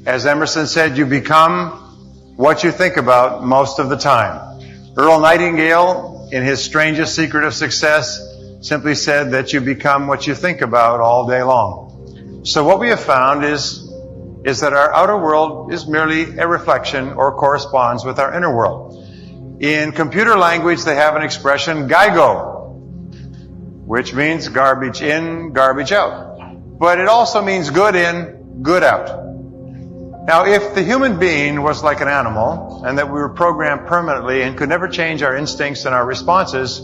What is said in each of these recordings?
As Emerson said, you become what you think about most of the time. Earl Nightingale, in his Strangest Secret of Success, simply said that you become what you think about all day long. So what we have found is that our outer world is merely a reflection or corresponds with our inner world. In computer language, they have an expression, GIGO, which means garbage in, garbage out. But it also means good in, good out. Now, if the human being was like an animal, and that we were programmed permanently and could never change our instincts and our responses,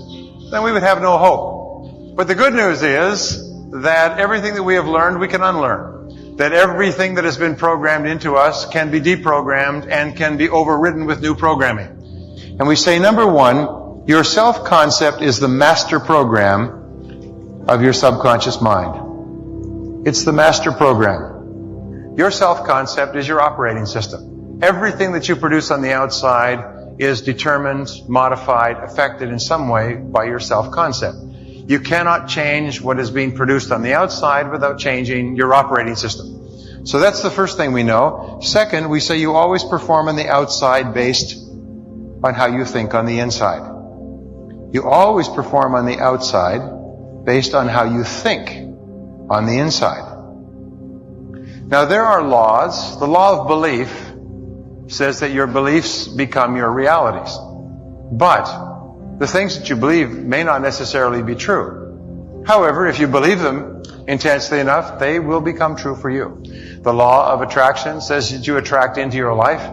then we would have no hope. But the good news is that everything that we have learned, we can unlearn. That everything that has been programmed into us can be deprogrammed and can be overridden with new programming. And we say, number one, your self-concept is the master program of your subconscious mind. It's the master program. Your self-concept is your operating system. Everything that you produce on the outside is determined, modified, affected in some way by your self-concept. You cannot change what is being produced on the outside without changing your operating system. So that's the first thing we know. Second, we say you always perform on the outside based on how you think on the inside. You always perform on the outside based on how you think on the inside. Now, there are laws. The law of belief says that your beliefs become your realities. But the things that you believe may not necessarily be true. However, if you believe them intensely enough, they will become true for you. The law of attraction says that you attract into your life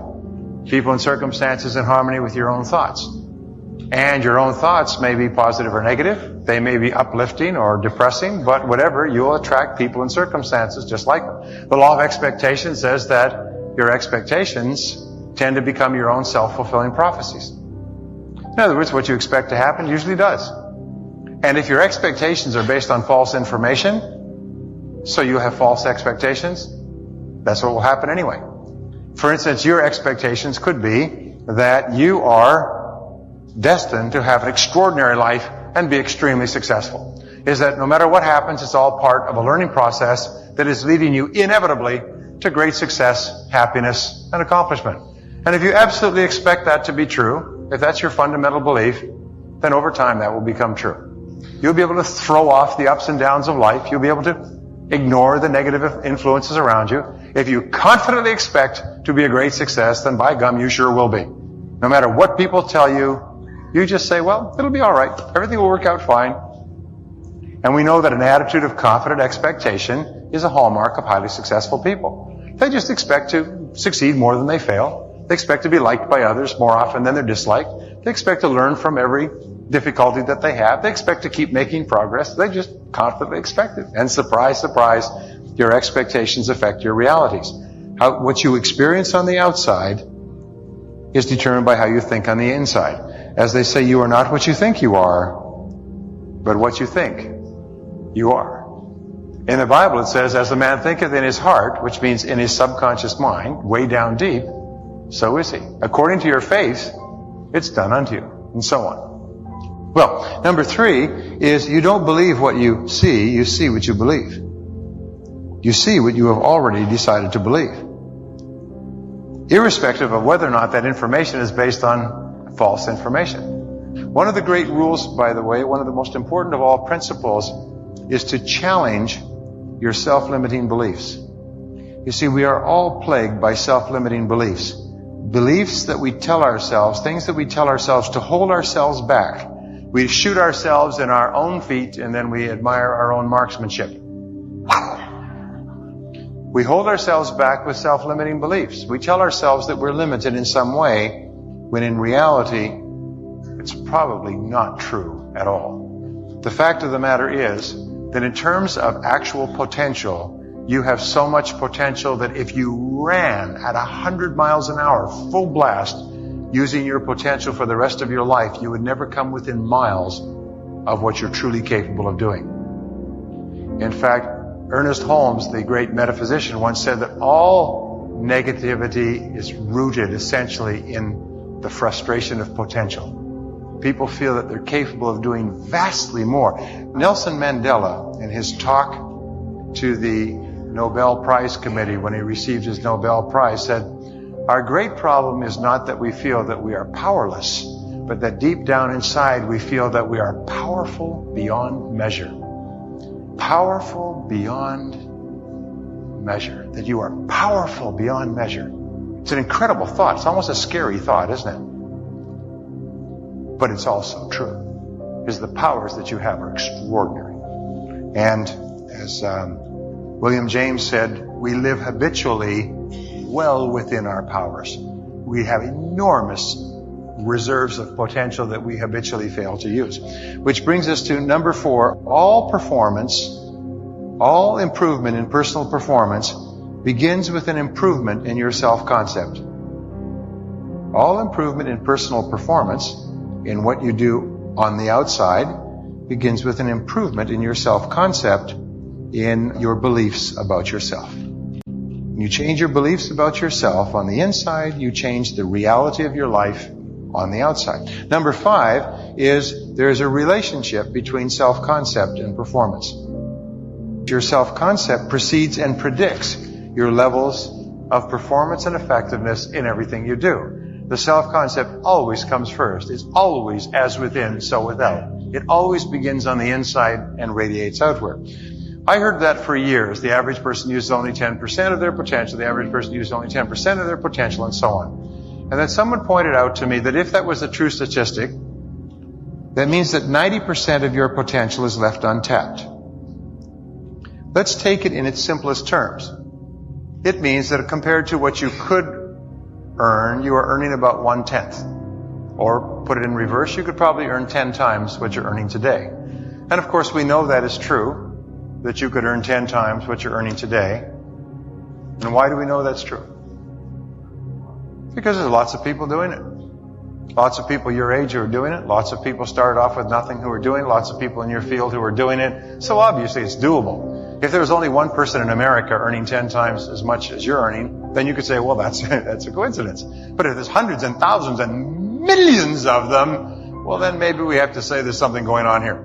people and circumstances in harmony with your own thoughts. And your own thoughts may be positive or negative. They may be uplifting or depressing, but whatever, you'll attract people and circumstances just like them. The law of expectation says that your expectations tend to become your own self-fulfilling prophecies. In other words, what you expect to happen usually does. And if your expectations are based on false information, so you have false expectations, that's what will happen anyway. For instance, your expectations could be that you are destined to have an extraordinary life and be extremely successful. Is that no matter what happens, it's all part of a learning process that is leading you inevitably to great success, happiness, and accomplishment. And if you absolutely expect that to be true, if that's your fundamental belief, then over time that will become true. You'll be able to throw off the ups and downs of life. You'll be able to ignore the negative influences around you. If you confidently expect to be a great success, then by gum, you sure will be. No matter what people tell you, you just say, well, it'll be all right. Everything will work out fine. And we know that an attitude of confident expectation is a hallmark of highly successful people. They just expect to succeed more than they fail. They expect to be liked by others more often than they're disliked. They expect to learn from every difficulty that they have. They expect to keep making progress. They just confidently expect it. And surprise, surprise, your expectations affect your realities. What you experience on the outside is determined by how you think on the inside. As they say, you are not what you think you are, but what you think you are. In the Bible it says, as a man thinketh in his heart, which means in his subconscious mind, way down deep, so is he. According to your faith, it's done unto you, and so on. Well, number 3 is you don't believe what you see what you believe. You see what you have already decided to believe. Irrespective of whether or not that information is based on false information. One of the great rules, by the way, one of the most important of all principles, is to challenge your self-limiting beliefs. You see, we are all plagued by self-limiting beliefs. Beliefs that we tell ourselves, things that we tell ourselves to hold ourselves back. We shoot ourselves in our own feet and then we admire our own marksmanship. We hold ourselves back with self-limiting beliefs. We tell ourselves that we're limited in some way, when in reality, it's probably not true at all. The fact of the matter is that in terms of actual potential, you have so much potential that if you ran at 100 miles an hour, full blast, using your potential for the rest of your life, you would never come within miles of what you're truly capable of doing. In fact, Ernest Holmes, the great metaphysician, once said that all negativity is rooted essentially in the frustration of potential. People feel that they're capable of doing vastly more. Nelson Mandela, in his talk to the Nobel Prize Committee, when he received his Nobel Prize, said, "Our great problem is not that we feel that we are powerless, but that deep down inside we feel that we are powerful beyond measure." Powerful beyond measure. That you are powerful beyond measure. It's an incredible thought. It's almost a scary thought, isn't it? But it's also true. Because the powers that you have are extraordinary. And as William James said, we live habitually well within our powers. We have enormous reserves of potential that we habitually fail to use. Which brings us to number 4. All improvement in personal performance begins with an improvement in your self-concept. All improvement in personal performance, in what you do on the outside, begins with an improvement in your self-concept, in your beliefs about yourself. When you change your beliefs about yourself on the inside, you change the reality of your life on the outside. Number 5 is there is a relationship between self-concept and performance. Your self-concept precedes and predicts your levels of performance and effectiveness in everything you do. The self-concept always comes first. It's always as within, so without. It always begins on the inside and radiates outward. I heard that for years. The average person uses only 10% of their potential. The average person uses only 10% of their potential, and so on. And then someone pointed out to me that if that was a true statistic, that means that 90% of your potential is left untapped. Let's take it in its simplest terms. It means that compared to what you could earn, you are earning about 1/10. Or put it in reverse, you could probably earn 10 times what you're earning today. And of course we know that is true, that you could earn 10 times what you're earning today. And why do we know that's true? Because there's lots of people doing it. Lots of people your age who are doing it. Lots of people started off with nothing who are doing it. Lots of people in your field who are doing it. So obviously it's doable. If there was only one person in America earning 10 times as much as you're earning, then you could say, well, that's a coincidence. But if there's hundreds and thousands and millions of them, well, then maybe we have to say there's something going on here.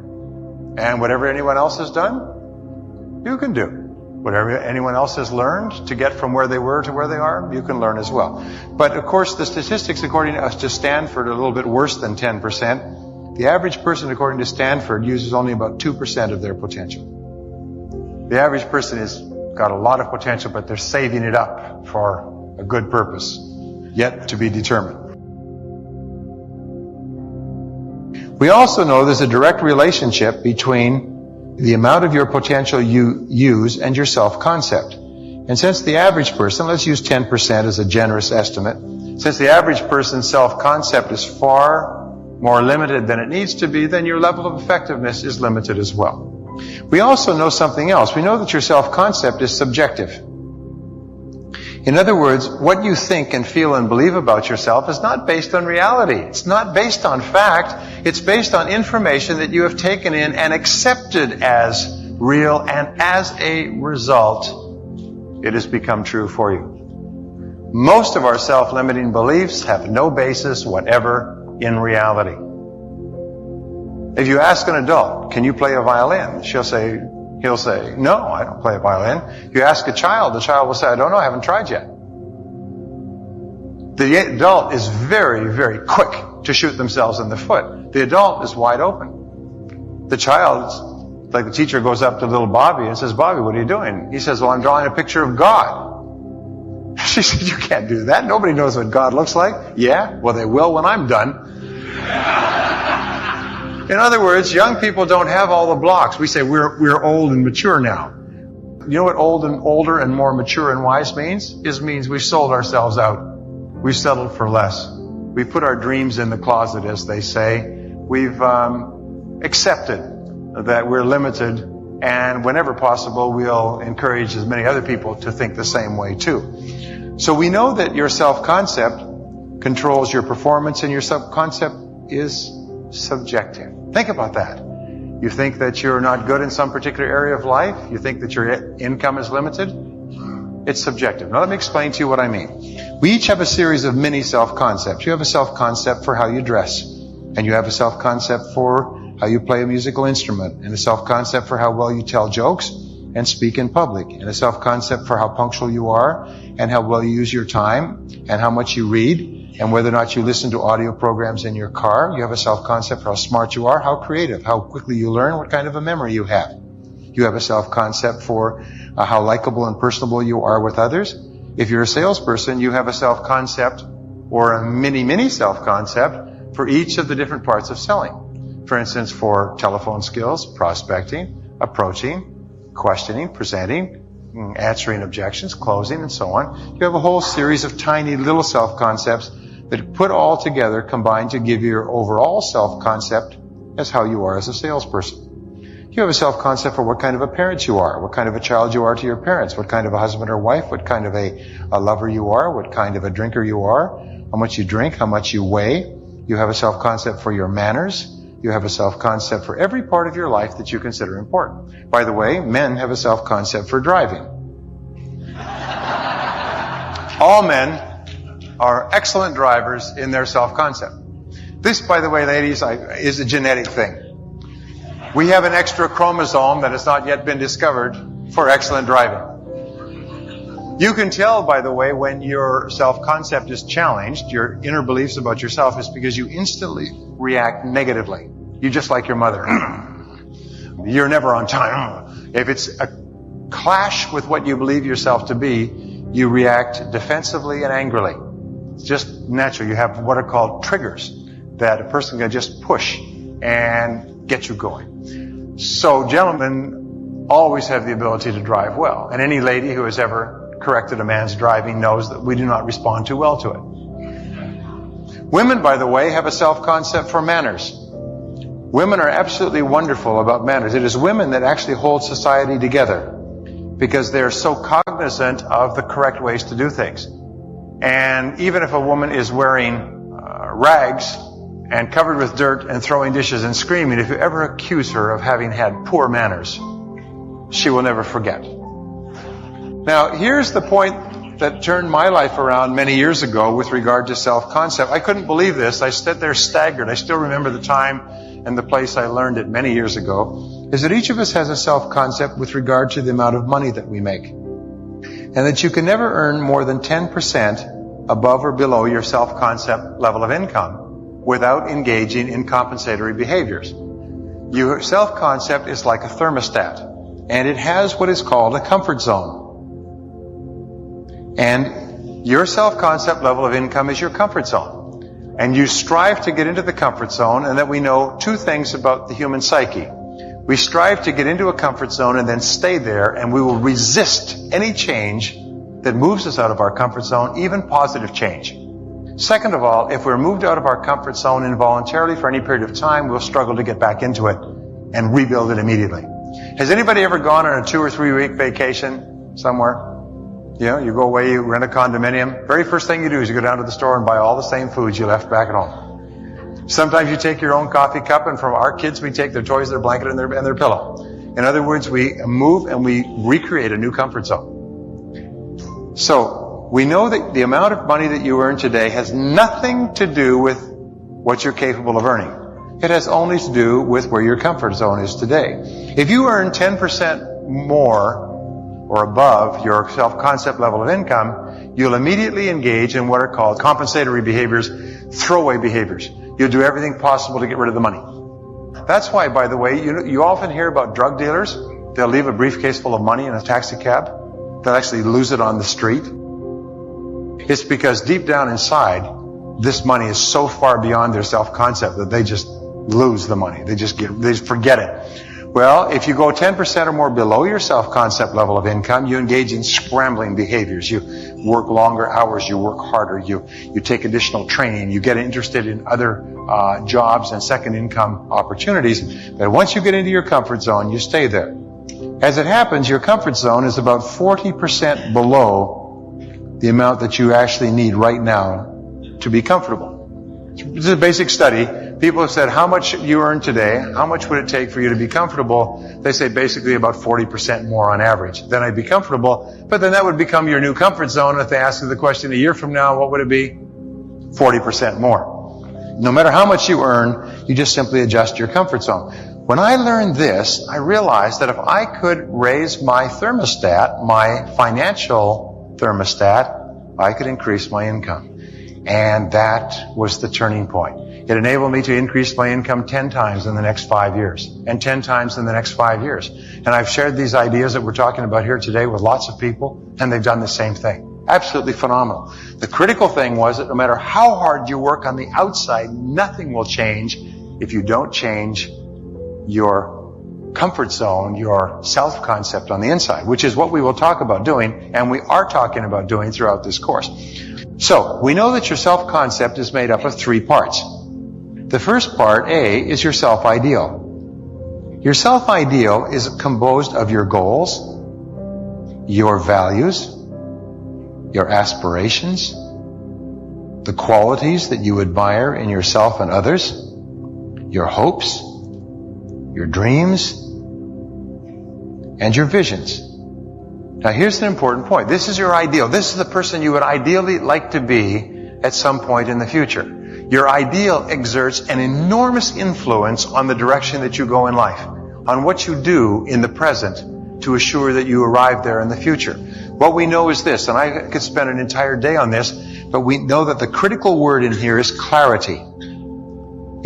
And whatever anyone else has done, you can do. Whatever anyone else has learned to get from where they were to where they are, you can learn as well. But of course, the statistics according to Stanford are a little bit worse than 10%. The average person according to Stanford uses only about 2% of their potential. The average person has got a lot of potential, but they're saving it up for a good purpose, yet to be determined. We also know there's a direct relationship between the amount of your potential you use and your self-concept. And since the average person, let's use 10% as a generous estimate, since the average person's self-concept is far more limited than it needs to be, then your level of effectiveness is limited as well. We also know something else. We know that your self-concept is subjective. In other words, what you think and feel and believe about yourself is not based on reality. It's not based on fact. It's based on information that you have taken in and accepted as real, and as a result, it has become true for you. Most of our self-limiting beliefs have no basis whatever in reality. If you ask an adult, can you play a violin? He'll say, no, I don't play a violin. You ask a child, the child will say, I don't know, I haven't tried yet. The adult is very, very quick to shoot themselves in the foot. The adult is wide open. The child, like the teacher goes up to little Bobby and says, Bobby, what are you doing? He says, well, I'm drawing a picture of God. She said, you can't do that. Nobody knows what God looks like. Yeah? Well, they will when I'm done. In other words, young people don't have all the blocks. We say we're old and mature now. You know what old and older and more mature and wise means? It means we've sold ourselves out. We've settled for less. We've put our dreams in the closet, as they say. We've accepted that we're limited, and whenever possible, we'll encourage as many other people to think the same way too. So we know that your self-concept controls your performance, and your self-concept is subjective. Think about that. You think that you're not good in some particular area of life? You think that your income is limited? It's subjective. Now let me explain to you what I mean. We each have a series of mini self-concepts. You have a self-concept for how you dress, and you have a self-concept for how you play a musical instrument, and a self-concept for how well you tell jokes, and speak in public, and a self-concept for how punctual you are, and how well you use your time, and how much you read, and whether or not you listen to audio programs in your car. You have a self-concept for how smart you are, how creative, how quickly you learn, what kind of a memory you have. You have a self-concept for how likable and personable you are with others. If you're a salesperson, you have a self-concept or a mini self-concept for each of the different parts of selling. For instance, for telephone skills, prospecting, approaching, questioning, presenting, answering objections, closing, and so on. You have a whole series of tiny little self-concepts that put all together, combine to give you your overall self-concept as how you are as a salesperson. You have a self-concept for what kind of a parent you are, what kind of a child you are to your parents, what kind of a husband or wife, what kind of a lover you are, what kind of a drinker you are, how much you drink, how much you weigh. You have a self-concept for your manners. You have a self-concept for every part of your life that you consider important. By the way, men have a self-concept for driving. All men are excellent drivers in their self-concept. This, by the way, ladies, is a genetic thing. We have an extra chromosome that has not yet been discovered for excellent driving. You can tell, by the way, when your self-concept is challenged, your inner beliefs about yourself, is because you instantly react negatively. You just like your mother. You're never on time. If it's a clash with what you believe yourself to be, you react defensively and angrily. It's just natural. You have what are called triggers that a person can just push and get you going. So gentlemen always have the ability to drive well. And any lady who has ever corrected a man's driving knows that we do not respond too well to it. Women, by the way, have a self-concept for manners. Women are absolutely wonderful about manners. It is women that actually hold society together because they're so cognizant of the correct ways to do things. And even if a woman is wearing rags and covered with dirt and throwing dishes and screaming, if you ever accuse her of having had poor manners, she will never forget. Now, here's the point that turned my life around many years ago with regard to self-concept. I couldn't believe this. I stood there staggered. I still remember the time and the place I learned it many years ago, is that each of us has a self-concept with regard to the amount of money that we make. And that you can never earn more than 10% above or below your self-concept level of income without engaging in compensatory behaviors. Your self-concept is like a thermostat, and it has what is called a comfort zone. And your self-concept level of income is your comfort zone. And you strive to get into the comfort zone, and that we know two things about the human psyche. We strive to get into a comfort zone and then stay there, and we will resist any change that moves us out of our comfort zone, even positive change. Second of all, if we're moved out of our comfort zone involuntarily for any period of time, we'll struggle to get back into it and rebuild it immediately. Has anybody ever gone on a 2 or 3 week vacation somewhere? You know, you go away, you rent a condominium. Very first thing you do is you go down to the store and buy all the same foods you left back at home. Sometimes you take your own coffee cup, and from our kids we take their toys, their blanket, and their pillow. In other words, we move and we recreate a new comfort zone. So, we know that the amount of money that you earn today has nothing to do with what you're capable of earning. It has only to do with where your comfort zone is today. If you earn 10% more or above your self-concept level of income, you'll immediately engage in what are called compensatory behaviors, throwaway behaviors. You'll do everything possible to get rid of the money. That's why, by the way, you often hear about drug dealers. They'll leave a briefcase full of money in a taxi cab. They'll actually lose it on the street. It's because deep down inside, this money is so far beyond their self-concept that they just lose the money. They just forget it. Well, if you go 10% or more below your self-concept level of income, you engage in scrambling behaviors. You work longer hours, you work harder, you take additional training, you get interested in other jobs and second income opportunities. But once you get into your comfort zone, you stay there. As it happens, your comfort zone is about 40% below the amount that you actually need right now to be comfortable. This is a basic study. People have said, how much you earn today, how much would it take for you to be comfortable? They say basically about 40% more on average. Then I'd be comfortable, but then that would become your new comfort zone. And if they ask you the question a year from now, what would it be? 40% more. No matter how much you earn, you just simply adjust your comfort zone. When I learned this, I realized that if I could raise my thermostat, my financial thermostat, I could increase my income. And that was the turning point. It enabled me to increase my income 10 times in the next 5 years, and 10 times in the next 5 years. And I've shared these ideas that we're talking about here today with lots of people, and they've done the same thing. Absolutely phenomenal. The critical thing was that no matter how hard you work on the outside, nothing will change if you don't change your comfort zone, your self-concept on the inside, which is what we will talk about doing, and we are talking about doing throughout this course. So, we know that your self-concept is made up of 3 parts. The first part, A, is your self-ideal. Your self-ideal is composed of your goals, your values, your aspirations, the qualities that you admire in yourself and others, your hopes, your dreams, and your visions. Now here's an important point. This is your ideal. This is the person you would ideally like to be at some point in the future. Your ideal exerts an enormous influence on the direction that you go in life, on what you do in the present to assure that you arrive there in the future. What we know is this, and I could spend an entire day on this, but we know that the critical word in here is clarity.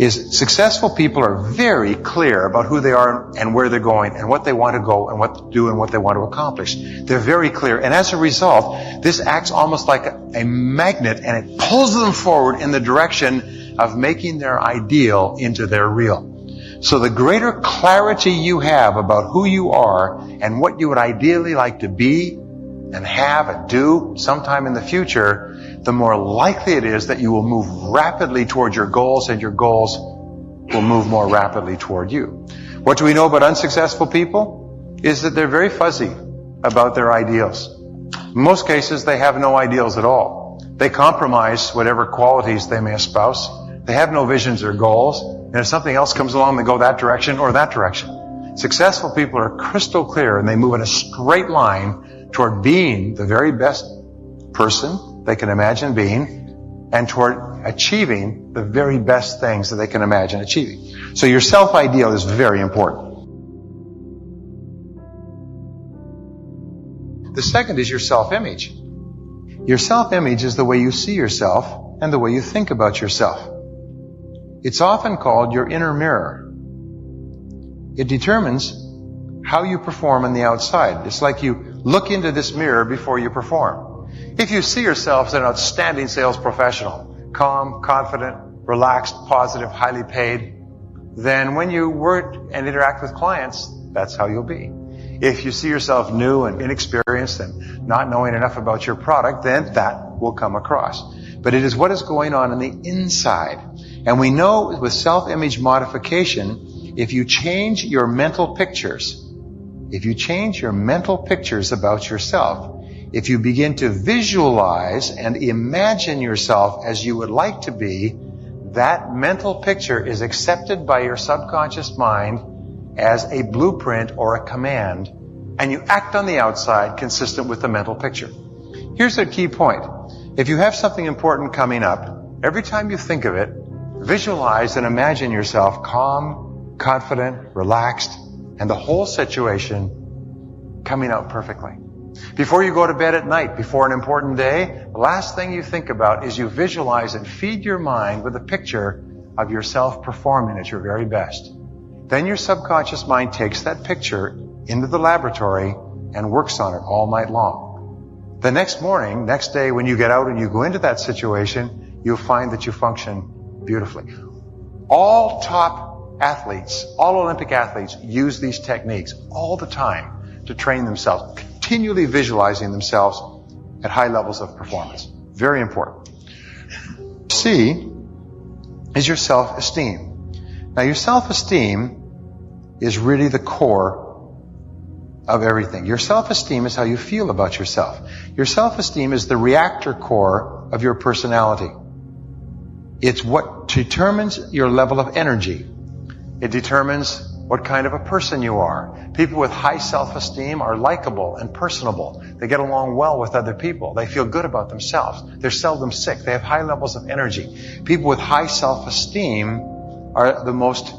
Successful people are very clear about who they are and where they're going and what they want to go and what to do and what they want to accomplish. They're very clear. And as a result, this acts almost like a magnet, and it pulls them forward in the direction of making their ideal into their real. So the greater clarity you have about who you are and what you would ideally like to be and have and do sometime in the future, the more likely it is that you will move rapidly toward your goals, and your goals will move more rapidly toward you. What do we know about unsuccessful people? Is that they're very fuzzy about their ideals. In most cases, they have no ideals at all. They compromise whatever qualities they may espouse. They have no visions or goals. And if something else comes along, they go that direction or that direction. Successful people are crystal clear, and they move in a straight line toward being the very best person they can imagine being, and toward achieving the very best things that they can imagine achieving. So your self-ideal is very important. The second is your self-image. Your self-image is the way you see yourself and the way you think about yourself. It's often called your inner mirror. It determines how you perform on the outside. It's like you look into this mirror before you perform. If you see yourself as an outstanding sales professional, calm, confident, relaxed, positive, highly paid, then when you work and interact with clients, that's how you'll be. If you see yourself new and inexperienced and not knowing enough about your product, then that will come across. But it is what is going on the inside. And we know with self-image modification, if you change your mental pictures, about yourself, if you begin to visualize and imagine yourself as you would like to be, that mental picture is accepted by your subconscious mind as a blueprint or a command, and you act on the outside consistent with the mental picture. Here's a key point. If you have something important coming up, every time you think of it, visualize and imagine yourself calm, confident, relaxed, and the whole situation coming out perfectly. Before you go to bed at night, before an important day, the last thing you think about is you visualize and feed your mind with a picture of yourself performing at your very best. Then your subconscious mind takes that picture into the laboratory and works on it all night long. The next morning, next day, when you get out and you go into that situation, you'll find that you function beautifully. All top athletes, all Olympic athletes use these techniques all the time to train themselves, continually visualizing themselves at high levels of performance. Very important. C is your self-esteem. Now, your self-esteem is really the core of everything. Your self-esteem is how you feel about yourself. Your self-esteem is the reactor core of your personality. It's what determines your level of energy. It determines what kind of a person you are. People with high self-esteem are likable and personable. They get along well with other people. They feel good about themselves. They're seldom sick. They have high levels of energy. People with high self-esteem are the most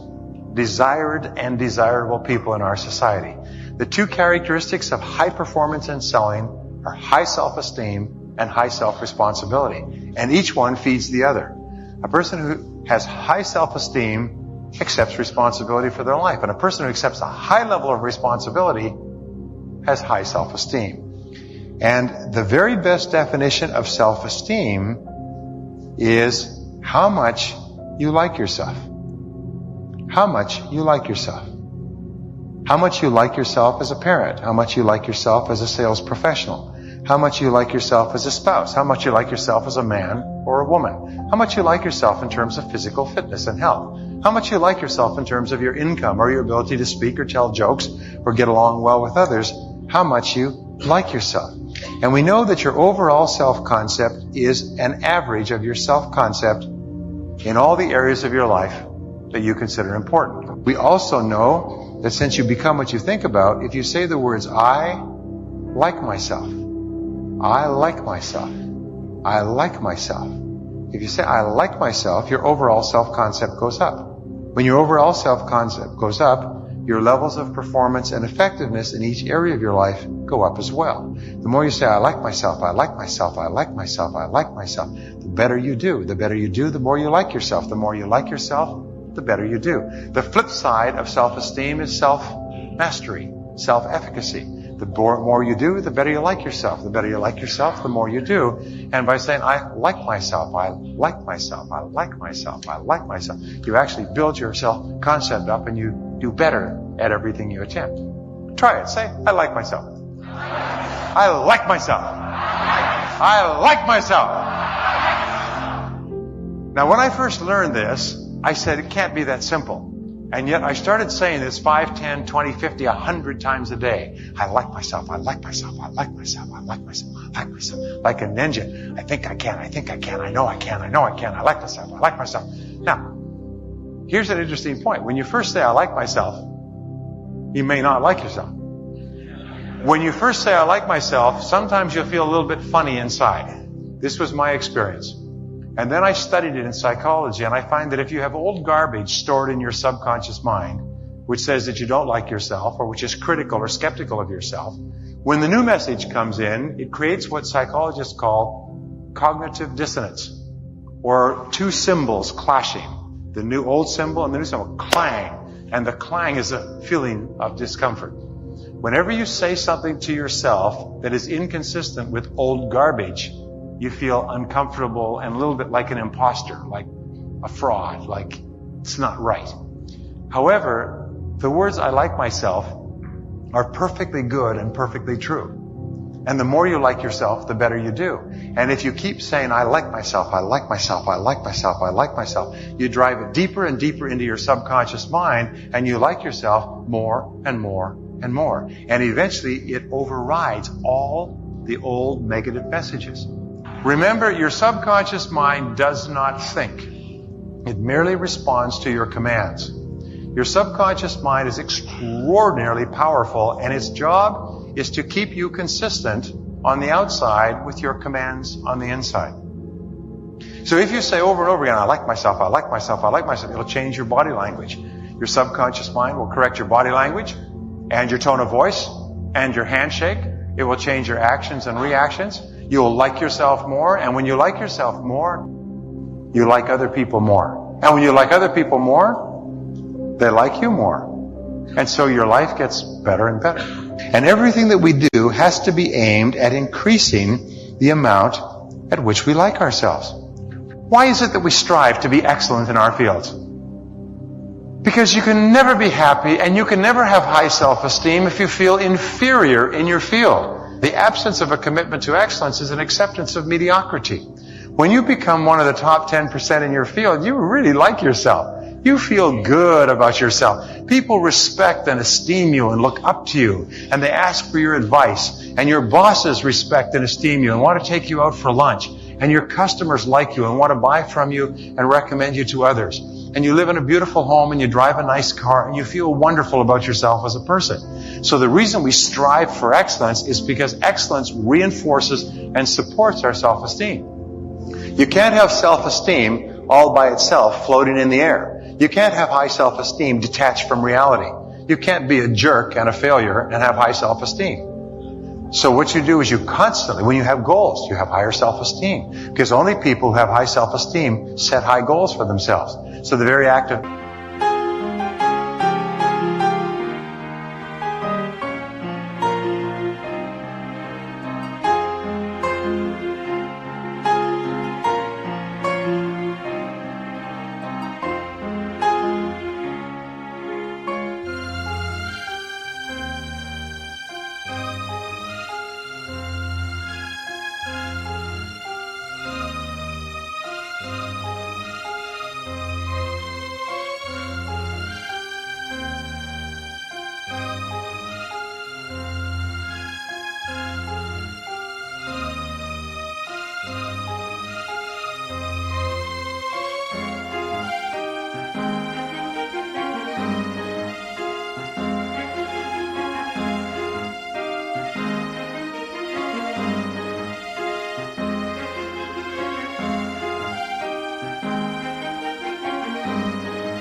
desired and desirable people in our society. The two characteristics of high performance and selling are high self-esteem and high self-responsibility. And each one feeds the other. A person who has high self-esteem accepts responsibility for their life. And a person who accepts a high level of responsibility has high self-esteem. And the very best definition of self-esteem is how much you like yourself. How much you like yourself. How much you like yourself as a parent. How much you like yourself as a sales professional. How much you like yourself as a spouse. How much you like yourself as a man or a woman. How much you like yourself in terms of physical fitness and health. How much you like yourself in terms of your income or your ability to speak or tell jokes or get along well with others. How much you like yourself. And we know that your overall self-concept is an average of your self-concept in all the areas of your life that you consider important. We also know that since you become what you think about, if you say the words, I like myself, I like myself, I like myself. If you say, I like myself, your overall self-concept goes up. When your overall self-concept goes up, your levels of performance and effectiveness in each area of your life go up as well. The more you say, I like myself, I like myself, I like myself, I like myself, the better you do. The better you do, the more you like yourself. The more you like yourself, the better you do. The flip side of self-esteem is self-mastery, self-efficacy. The more you do, the better you like yourself. The better you like yourself, the more you do. And by saying, I like myself, I like myself, I like myself, I like myself, you actually build your self-concept up and you do better at everything you attempt. Try it. Say, I like myself. I like myself. I like myself. Now, when I first learned this, I said, it can't be that simple. And yet I started saying this 5, 10, 20, 50, 100 times a day. I like myself. I like myself. I like myself. I like myself. I like myself. Like a ninja. I think I can. I think I can. I know I can. I know I can. I like myself. I like myself. Now, here's an interesting point. When you first say, I like myself, you may not like yourself. When you first say, I like myself, sometimes you'll feel a little bit funny inside. This was my experience. And then I studied it in psychology, and I find that if you have old garbage stored in your subconscious mind, which says that you don't like yourself, or which is critical or skeptical of yourself, when the new message comes in, it creates what psychologists call cognitive dissonance, or two cymbals clashing. The new old symbol and the new symbol, clang. And the clang is a feeling of discomfort. Whenever you say something to yourself that is inconsistent with old garbage, you feel uncomfortable and a little bit like an imposter, like a fraud, like it's not right. However, the words I like myself are perfectly good and perfectly true. And the more you like yourself, the better you do. And if you keep saying, I like myself, I like myself, I like myself, I like myself, you drive it deeper and deeper into your subconscious mind, and you like yourself more and more and more. And eventually it overrides all the old negative messages. Remember, your subconscious mind does not think. It merely responds to your commands. Your subconscious mind is extraordinarily powerful, and its job is to keep you consistent on the outside with your commands on the inside. So if you say over and over again, I like myself, I like myself, I like myself, it'll change your body language. Your subconscious mind will correct your body language and your tone of voice and your handshake. It will change your actions and reactions. You'll like yourself more, and when you like yourself more, you like other people more. And when you like other people more, they like you more. And so your life gets better and better. And everything that we do has to be aimed at increasing the amount at which we like ourselves. Why is it that we strive to be excellent in our fields? Because you can never be happy and you can never have high self-esteem if you feel inferior in your field. The absence of a commitment to excellence is an acceptance of mediocrity. When you become one of the top 10% in your field, you really like yourself. You feel good about yourself. People respect and esteem you and look up to you, and they ask for your advice. And your bosses respect and esteem you and want to take you out for lunch. And your customers like you and want to buy from you and recommend you to others. And you live in a beautiful home and you drive a nice car and you feel wonderful about yourself as a person. So the reason we strive for excellence is because excellence reinforces and supports our self-esteem. You can't have self-esteem all by itself floating in the air. You can't have high self-esteem detached from reality. You can't be a jerk and a failure and have high self-esteem. So what you do is you constantly, when you have goals, you have higher self-esteem. Because only people who have high self-esteem set high goals for themselves. So the very act of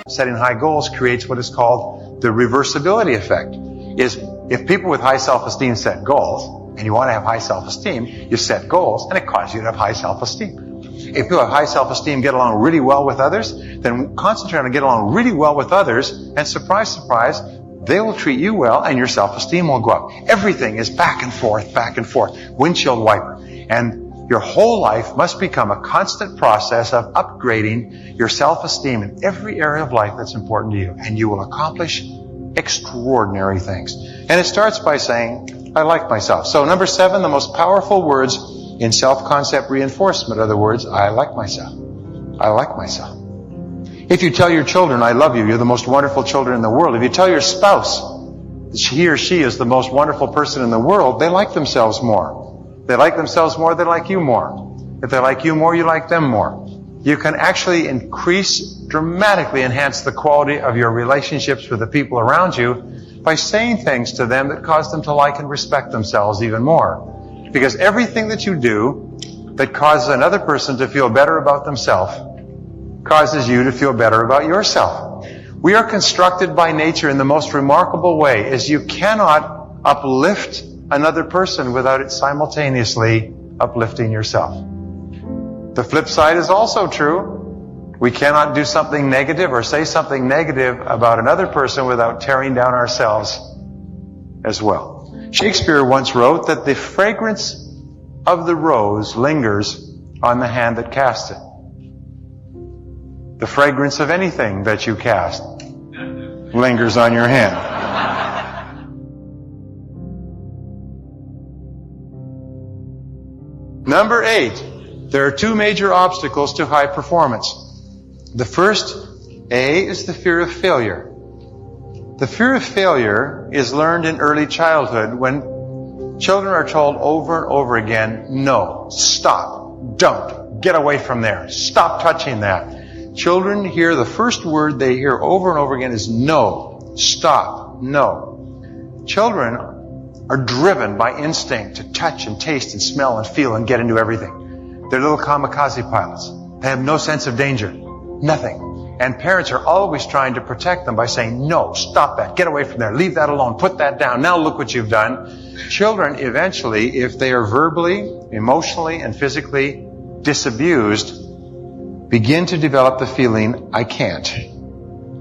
setting high goals creates what is called the reversibility effect. Is if people with high self-esteem set goals, and you want to have high self-esteem, you set goals, and it causes you to have high self-esteem. If people have high self-esteem get along really well with others, then concentrate on get along really well with others, and surprise, surprise, they will treat you well, and your self-esteem will go up. Everything is back and forth, windshield wiper. And your whole life must become a constant process of upgrading your self-esteem in every area of life that's important to you. And you will accomplish extraordinary things. And it starts by saying, I like myself. So number 7, the most powerful words in self-concept reinforcement are the words, I like myself. I like myself. If you tell your children, I love you, you're the most wonderful children in the world. If you tell your spouse that he or she is the most wonderful person in the world, they like themselves more. They like themselves more, they like you more. If they like you more, you like them more. You can actually dramatically enhance the quality of your relationships with the people around you by saying things to them that cause them to like and respect themselves even more. Because everything that you do that causes another person to feel better about themselves causes you to feel better about yourself. We are constructed by nature in the most remarkable way, is you cannot uplift another person without it simultaneously uplifting yourself. The flip side is also true. We cannot do something negative or say something negative about another person without tearing down ourselves as well. Shakespeare once wrote that the fragrance of the rose lingers on the hand that cast it. The fragrance of anything that you cast lingers on your hand. Number 8, there are 2 major obstacles to high performance. The first, A, is the fear of failure. The fear of failure is learned in early childhood when children are told over and over again, no, stop, don't, get away from there, stop touching that. Children hear the first word they hear over and over again is no, stop, no. Children are driven by instinct to touch and taste and smell and feel and get into everything. They're little kamikaze pilots. They have no sense of danger. Nothing. And parents are always trying to protect them by saying, no, stop that, get away from there, leave that alone, put that down, now look what you've done. Children eventually, if they are verbally, emotionally, and physically disabused, begin to develop the feeling, I can't.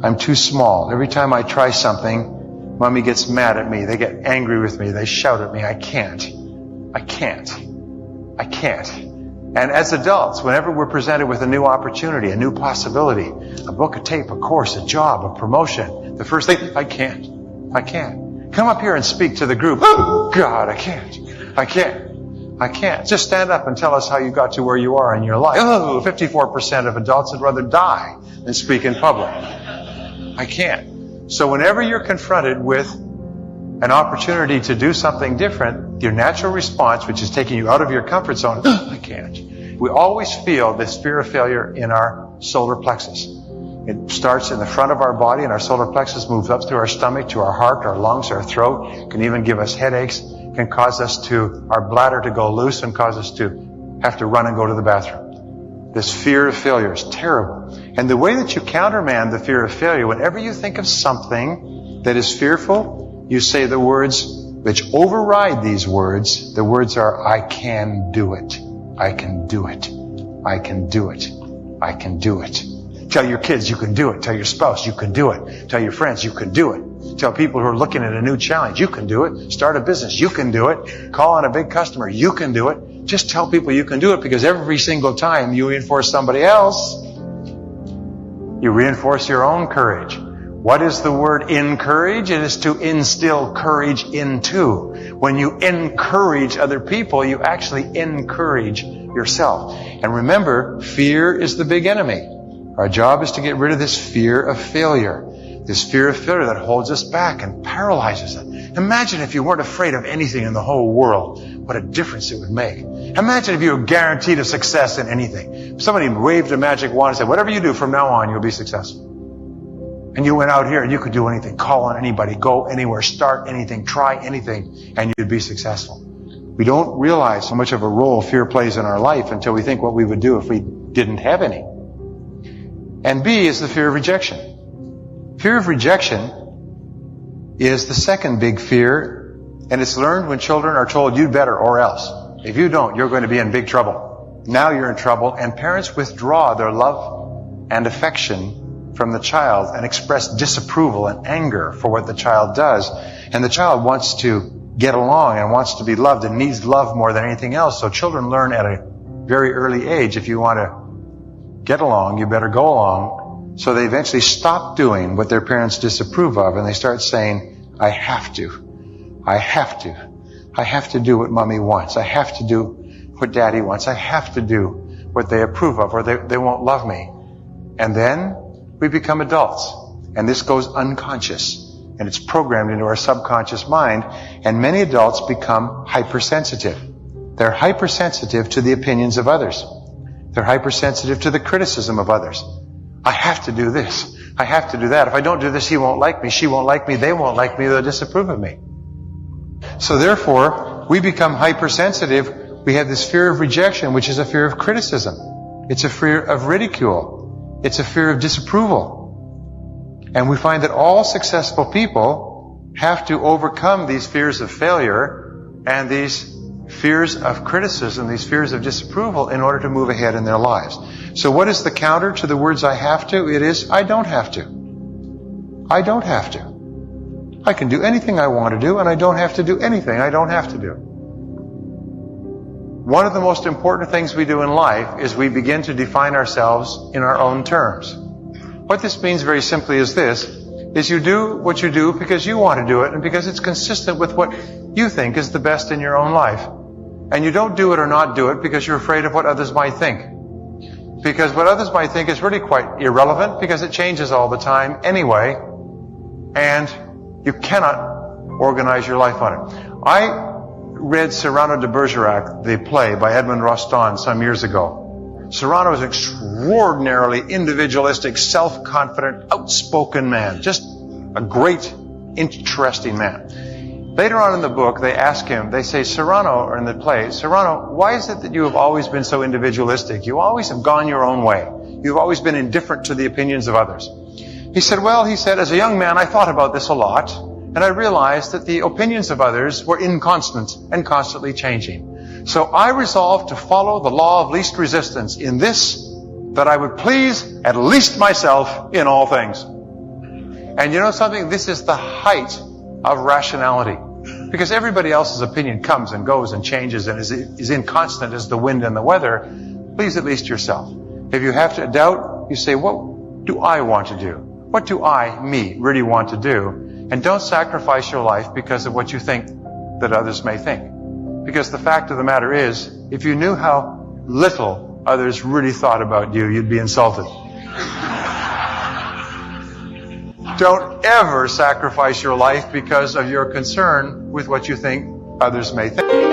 I'm too small. Every time I try something, Mommy gets mad at me. They get angry with me. They shout at me. I can't. I can't. I can't. And as adults, whenever we're presented with a new opportunity, a new possibility, a book, a tape, a course, a job, a promotion, the first thing, I can't. I can't. Come up here and speak to the group. Oh, God, I can't. I can't. I can't. Just stand up and tell us how you got to where you are in your life. Oh, 54% of adults would rather die than speak in public. I can't. So whenever you're confronted with an opportunity to do something different, your natural response, which is taking you out of your comfort zone, I can't. We always feel this fear of failure in our solar plexus. It starts in the front of our body, and our solar plexus moves up through our stomach to our heart, our lungs, our throat. Can even give us headaches, can cause our bladder to go loose and cause us to have to run and go to the bathroom. This fear of failure is terrible. And the way that you countermand the fear of failure, whenever you think of something that is fearful, you say the words which override these words. The words are, I can do it. I can do it. I can do it. I can do it. Tell your kids you can do it. Tell your spouse you can do it. Tell your friends you can do it. Tell people who are looking at a new challenge you can do it. Start a business you can do it. Call on a big customer you can do it. Just tell people you can do it, because every single time you reinforce somebody else, you reinforce your own courage. What is the word encourage? It is to instill courage into. When you encourage other people, you actually encourage yourself. And remember, fear is the big enemy. Our job is to get rid of this fear of failure. This fear of failure that holds us back and paralyzes us. Imagine if you weren't afraid of anything in the whole world. What a difference it would make. Imagine if you were guaranteed a success in anything. If somebody waved a magic wand and said, whatever you do from now on, you'll be successful. And you went out here and you could do anything, call on anybody, go anywhere, start anything, try anything, and you'd be successful. We don't realize how much of a role fear plays in our life until we think what we would do if we didn't have any. And B is the fear of rejection. Fear of rejection is the second big fear, and it's learned when children are told, you better or else. If you don't, you're going to be in big trouble. Now you're in trouble, and parents withdraw their love and affection from the child and express disapproval and anger for what the child does. And the child wants to get along and wants to be loved and needs love more than anything else. So children learn at a very early age, if you want to get along, you better go along. So they eventually stop doing what their parents disapprove of, and they start saying, I have to. I have to. I have to do what mommy wants. I have to do what daddy wants. I have to do what they approve of, or they won't love me. And then we become adults. And this goes unconscious. And it's programmed into our subconscious mind. And many adults become hypersensitive. They're hypersensitive to the opinions of others. They're hypersensitive to the criticism of others. I have to do this. I have to do that. If I don't do this, he won't like me. She won't like me. They won't like me. They'll disapprove of me. So therefore, we become hypersensitive. We have this fear of rejection, which is a fear of criticism. It's a fear of ridicule. It's a fear of disapproval. And we find that all successful people have to overcome these fears of failure and these fears of criticism, these fears of disapproval, in order to move ahead in their lives. So what is the counter to the words I have to? It is, I don't have to. I don't have to. I can do anything I want to do, and I don't have to do anything I don't have to do. One of the most important things we do in life is we begin to define ourselves in our own terms. What this means very simply is this, is you do what you do because you want to do it and because it's consistent with what you think is the best in your own life. And you don't do it or not do it because you're afraid of what others might think. Because what others might think is really quite irrelevant because it changes all the time anyway. And you cannot organize your life on it. I read Cyrano de Bergerac, the play by Edmond Rostand, some years ago. Cyrano is an extraordinarily individualistic, self-confident, outspoken man. Just a great, interesting man. Later on in the book, they ask him, they say, Cyrano, or in the play, Cyrano, why is it that you have always been so individualistic? You always have gone your own way. You've always been indifferent to the opinions of others. He said, as a young man, I thought about this a lot, and I realized that the opinions of others were inconstant and constantly changing. So I resolved to follow the law of least resistance in this, that I would please at least myself in all things. And you know something? This is the height of rationality. Because everybody else's opinion comes and goes and changes and is inconstant as the wind and the weather. Please at least yourself. If you have to doubt, you say, what do I want to do? What do me, really want to do? And don't sacrifice your life because of what you think that others may think. Because the fact of the matter is, if you knew how little others really thought about you, you'd be insulted. Don't ever sacrifice your life because of your concern with what you think others may think.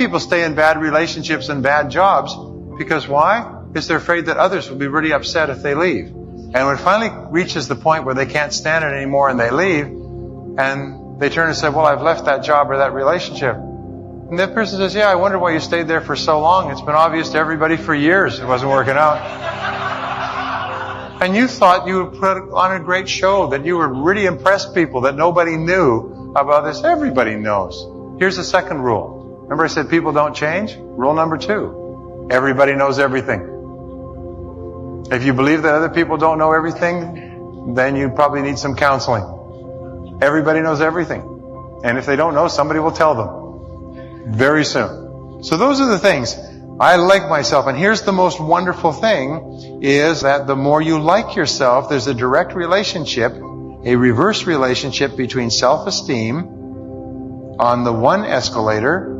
people stay in bad relationships and bad jobs because why? Because they're afraid that others will be really upset if they leave. And when it finally reaches the point where they can't stand it anymore and they leave, and they turn and say, well, I've left that job or that relationship. And that person says, yeah, I wonder why you stayed there for so long. It's been obvious to everybody for years it wasn't working out. And you thought you would put on a great show, that you would really impress people, that nobody knew about this. Everybody knows. Here's the second rule. Remember I said people don't change? Rule number 2. Everybody knows everything. If you believe that other people don't know everything, then you probably need some counseling. Everybody knows everything. And if they don't know, somebody will tell them very soon. So those are the things. I like myself. And here's the most wonderful thing, is that the more you like yourself, there's a direct relationship, a reverse relationship between self-esteem on the one escalator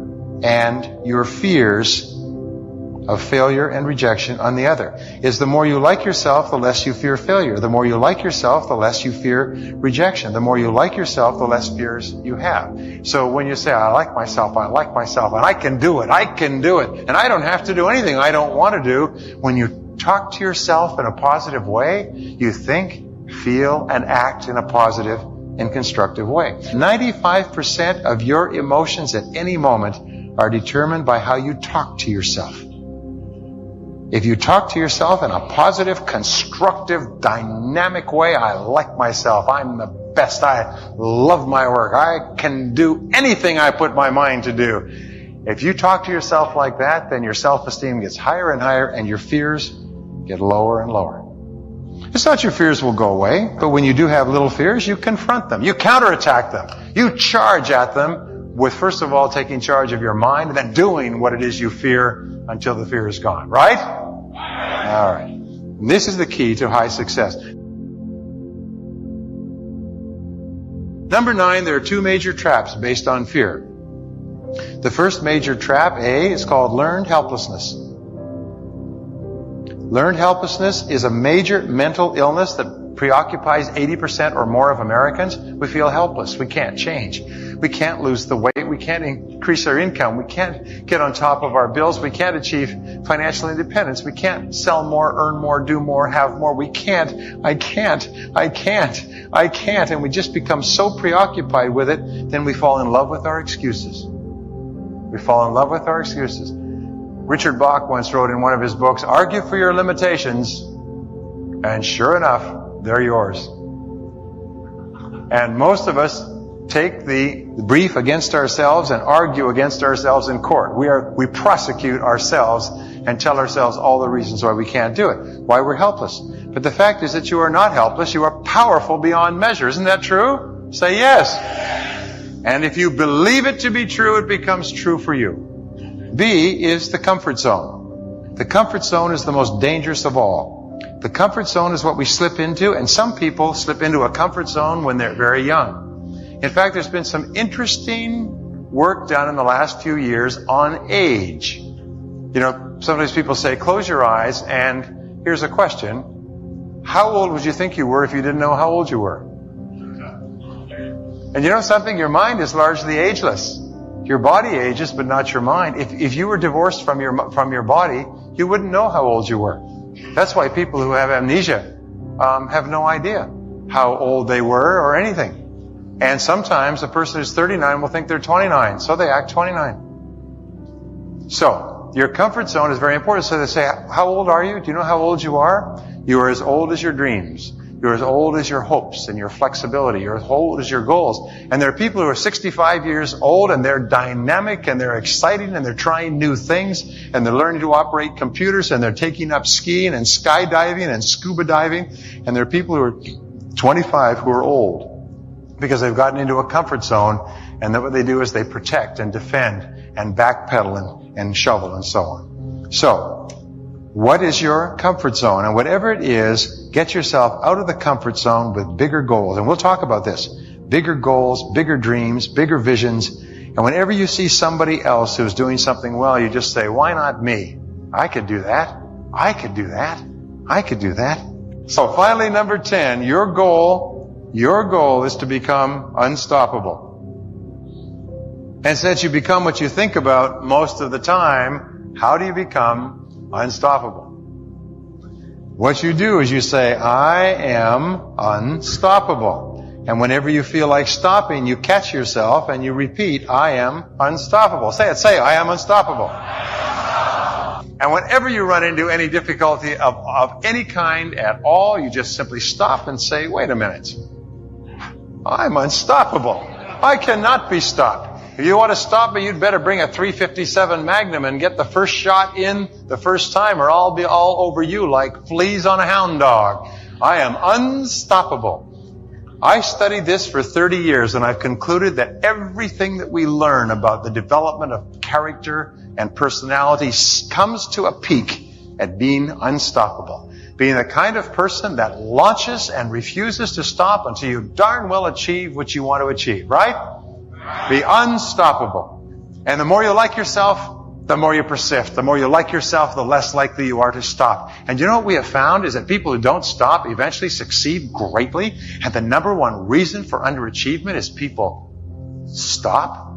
and your fears of failure and rejection on the other. Is the more you like yourself, the less you fear failure. The more you like yourself, the less you fear rejection. The more you like yourself, the less fears you have. So when you say, I like myself, and I can do it, and I don't have to do anything I don't want to do, when you talk to yourself in a positive way, you think, feel, and act in a positive and constructive way. 95% of your emotions at any moment are determined by how you talk to yourself. If you talk to yourself in a positive, constructive, dynamic way, I like myself, I'm the best, I love my work, I can do anything I put my mind to do. If you talk to yourself like that, then your self-esteem gets higher and higher and your fears get lower and lower. It's not your fears will go away, but when you do have little fears, you confront them, you counterattack them, you charge at them with, first of all, taking charge of your mind and then doing what it is you fear until the fear is gone, right? All right. And this is the key to high success. Number 9, there are 2 major traps based on fear. The first major trap, A, is called learned helplessness. Learned helplessness is a major mental illness that preoccupies 80% or more of Americans. We feel helpless. We can't change. We can't lose the weight. We can't increase our income. We can't get on top of our bills. We can't achieve financial independence. We can't sell more, earn more, do more, have more. We can't. I can't. And we just become so preoccupied with it, then we fall in love with our excuses. Richard Bach once wrote in one of his books, argue for your limitations, and sure enough, they're yours. And most of us take the brief against ourselves and argue against ourselves in court. We prosecute ourselves and tell ourselves all the reasons why we can't do it, why we're helpless. But the fact is that you are not helpless, you are powerful beyond measure. Isn't that true? Say yes. And if you believe it to be true, it becomes true for you. B is the comfort zone. The comfort zone is the most dangerous of all. The comfort zone is what we slip into, and some people slip into a comfort zone when they're very young. In fact, there's been some interesting work done in the last few years on age. You know, sometimes people say, close your eyes, and here's a question. How old would you think you were if you didn't know how old you were? And you know something? Your mind is largely ageless. Your body ages, but not your mind. If you were divorced from your body, you wouldn't know how old you were. That's why people who have amnesia have no idea how old they were or anything. And sometimes a person who's 39 will think they're 29, so they act 29. So, your comfort zone is very important. So they say, how old are you? Do you know how old you are? You are as old as your dreams. You're as old as your hopes and your flexibility. You're as old as your goals. And there are people who are 65 years old and they're dynamic and they're exciting and they're trying new things and they're learning to operate computers and they're taking up skiing and skydiving and scuba diving. And there are people who are 25 who are old because they've gotten into a comfort zone, and then what they do is they protect and defend and backpedal and shovel and so on. So, what is your comfort zone? And whatever it is, get yourself out of the comfort zone with bigger goals. And we'll talk about this. Bigger goals, bigger dreams, bigger visions. And whenever you see somebody else who's doing something well, you just say, why not me? I could do that. I could do that. I could do that. So finally, number 10, your goal is to become unstoppable. And since you become what you think about most of the time, how do you become unstoppable? What you do is you say, I am unstoppable. And whenever you feel like stopping, you catch yourself and you repeat, I am unstoppable. Say it, I am unstoppable. And whenever you run into any difficulty of any kind at all, you just simply stop and say, wait a minute. I'm unstoppable. I cannot be stopped. If you want to stop me, you'd better bring a .357 Magnum and get the first shot in the first time, or I'll be all over you like fleas on a hound dog. I am unstoppable. I studied this for 30 years, and I've concluded that everything that we learn about the development of character and personality comes to a peak at being unstoppable. Being the kind of person that launches and refuses to stop until you darn well achieve what you want to achieve, right? Be unstoppable. And the more you like yourself, the more you persist. The more you like yourself, the less likely you are to stop. And you know what we have found is that people who don't stop eventually succeed greatly. And the number one reason for underachievement is people stop.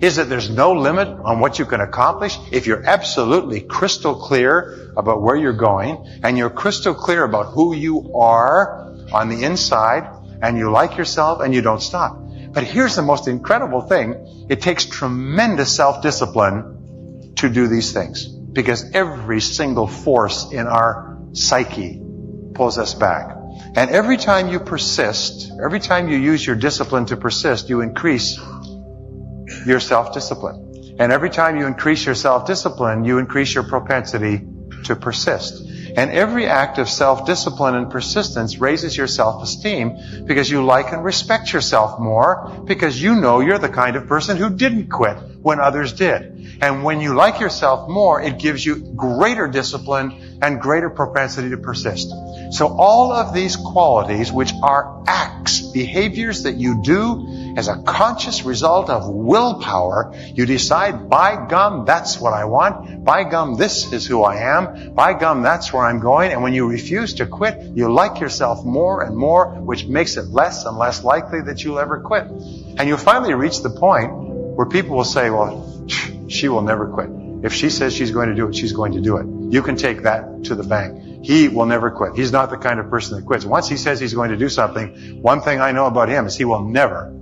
Is that there's no limit on what you can accomplish if you're absolutely crystal clear about where you're going, and you're crystal clear about who you are on the inside, and you like yourself and you don't stop. But here's the most incredible thing. It takes tremendous self-discipline to do these things, because every single force in our psyche pulls us back. And every time you persist, every time you use your discipline to persist, you increase your self-discipline. And every time you increase your self-discipline, you increase your propensity to persist. And every act of self-discipline and persistence raises your self-esteem, because you like and respect yourself more, because you know you're the kind of person who didn't quit when others did. And when you like yourself more, it gives you greater discipline and greater propensity to persist. So all of these qualities, which are acts, behaviors that you do as a conscious result of willpower, you decide, by gum, that's what I want. By gum, this is who I am. By gum, that's where I'm going. And when you refuse to quit, you like yourself more and more, which makes it less and less likely that you'll ever quit. And you'll finally reach the point where people will say, well, she will never quit. If she says she's going to do it, she's going to do it. You can take that to the bank. He will never quit. He's not the kind of person that quits. Once he says he's going to do something, one thing I know about him is he will never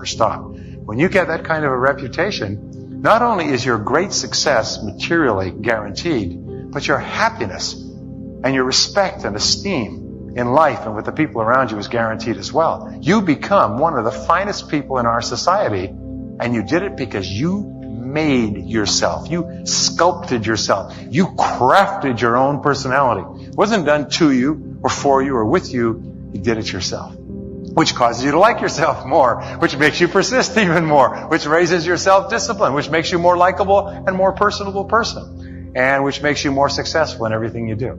stop. When you get that kind of a reputation, not only is your great success materially guaranteed, but your happiness and your respect and esteem in life and with the people around you is guaranteed as well. You become one of the finest people in our society, and you did it because you made yourself. You sculpted yourself. You crafted your own personality. It wasn't done to you or for you or with you. You did it yourself, which causes you to like yourself more, which makes you persist even more, which raises your self-discipline, which makes you more likable and more personable person, and which makes you more successful in everything you do.